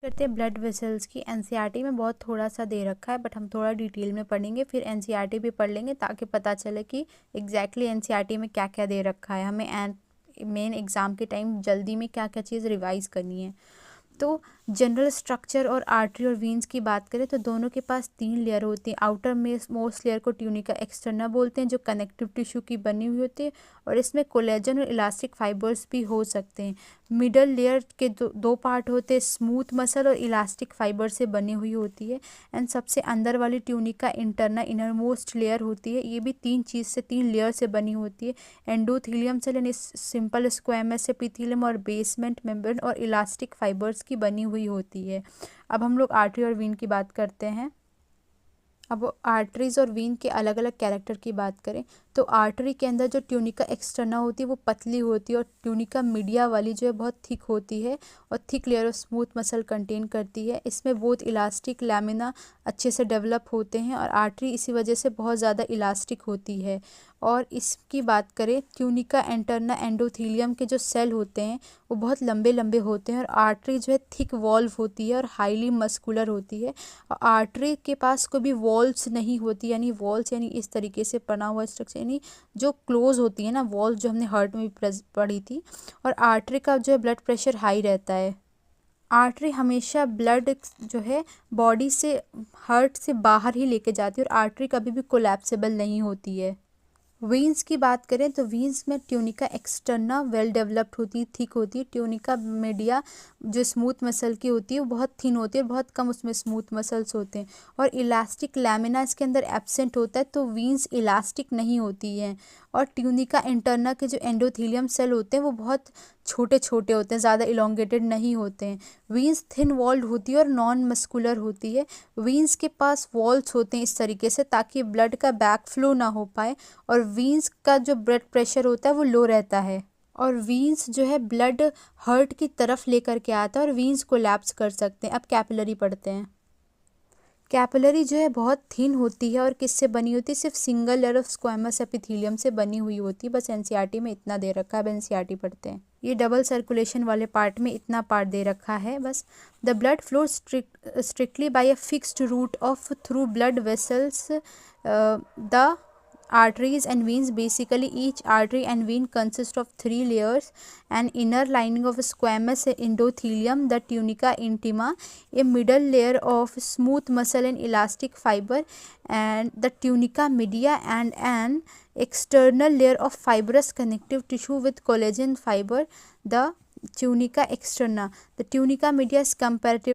करते हैं blood vessels की। एनसीईआरटी में बहुत थोड़ा सा दे रखा है, बट हम थोड़ा डिटेल में पढ़ेंगे, फिर एनसीईआरटी भी पढ़ लेंगे ताकि पता चले कि एग्जैक्टली एनसीईआरटी में क्या क्या दे रखा है। हमें मेन एग्ज़ाम के टाइम जल्दी में क्या क्या चीज़ रिवाइज़ करनी है। तो जनरल स्ट्रक्चर और आर्टरी और वीन्स की बात करें तो दोनों के पास 3 लेयर होती हैं। आउटर मोस्ट लेयर को ट्यूनिका एक्सटर्ना बोलते हैं, जो कनेक्टिव टिश्यू की बनी हुई होती है, और इसमें कोलेजन और इलास्टिक फाइबर्स भी हो सकते हैं। मिडल लेयर के दो पार्ट होते हैं, स्मूथ मसल और इलास्टिक फाइबर से बनी हुई होती है। एंड सबसे अंदर वाली tunica interna inner most layer होती है, ये भी 3 लेयर से बनी होती है। एंडोथीलियम सेल यानी सिंपल स्क्वैमस एपिथेलियम और बेसमेंट मेम्ब्रेन और इलास्टिक फाइबर्स की बनी हुई होती है। अब हम लोग आर्टरी और वीन की बात करते हैं। अब आर्टरीज और वीन के अलग अलग कैरेक्टर की बात करें तो आर्टरी के अंदर जो ट्यूनिका एक्सटर्ना होती है वो पतली होती है, और ट्यूनिका मीडिया वाली जो है बहुत थिक होती है और thick layer of smooth muscle contain करती है। इसमें बहुत इलास्टिक लैमिना अच्छे से डेवलप होते हैं, और आर्टरी इसी वजह से बहुत ज़्यादा इलास्टिक होती है। और इसकी बात करें, ट्यूनिका इंटरना एंडोथीलियम के जो सेल होते हैं वो बहुत लंबे लंबे होते हैं, और आर्टरी जो है थिक वॉल्व होती है और हाईली मस्कुलर होती है। और आर्टरी के पास कोई भी वॉल्स नहीं होती, यानी वॉल्स यानी इस तरीके से बना हुआ स्ट्रक्चर, यानी जो क्लोज होती है ना वॉल्स, जो हमने हार्ट में भी पढ़ी थी। और आर्टरी का जो है ब्लड प्रेशर हाई रहता है। आर्टरी हमेशा ब्लड जो है बॉडी से हार्ट से बाहर ही लेके जाती है, और आर्टरी कभी भी कोलैप्सेबल नहीं होती है। वीन्स की बात करें तो वीन्स में ट्यूनिका एक्सटर्ना वेल डेवलप्ड होती है, थिक होती है। ट्यूनिका मीडिया जो स्मूथ मसल की होती है वो बहुत थिन होती है, बहुत कम उसमें स्मूथ मसल्स होते हैं। और इलास्टिक लैमिना इसके अंदर एब्सेंट होता है, तो वीन्स इलास्टिक नहीं होती हैं। और ट्यूनिका इंटरना के जो एंडोथीलियम सेल होते हैं वो बहुत छोटे छोटे होते हैं, ज़्यादा इलोंगेटेड नहीं होते हैं। वीन्स थिन वॉल्ड होती है और नॉन मस्कुलर होती है। वीन्स के पास वॉल्स होते हैं इस तरीके से ताकि ब्लड का बैक फ्लो ना हो पाए, और वीन्स का जो ब्लड प्रेशर होता है वो लो रहता है। और वीन्स जो है ब्लड हार्ट की तरफ लेकर के आता है, और वीन्स कोलैप्स कर सकते हैं। अब कैपिलरी पढ़ते हैं। कैपिलरी जो है बहुत थिन होती है और किससे बनी होती है, सिर्फ single layer of squamous epithelium से बनी हुई होती है। बस एनसीईआरटी में इतना दे रखा है। अब एनसीईआरटी पढ़ते हैं। ये डबल सर्कुलेशन वाले पार्ट में इतना पार्ट दे रखा है बस। The blood flow strictly by a fixed route of through blood vessels the arteries and veins. Basically each artery and vein consist of 3 layers: an inner lining of squamous endothelium, the tunica intima, a middle layer of smooth muscle and elastic fiber, and the tunica media, and an external layer of fibrous connective tissue with collagen fiber, the tunica externa. The tunica media is comparatively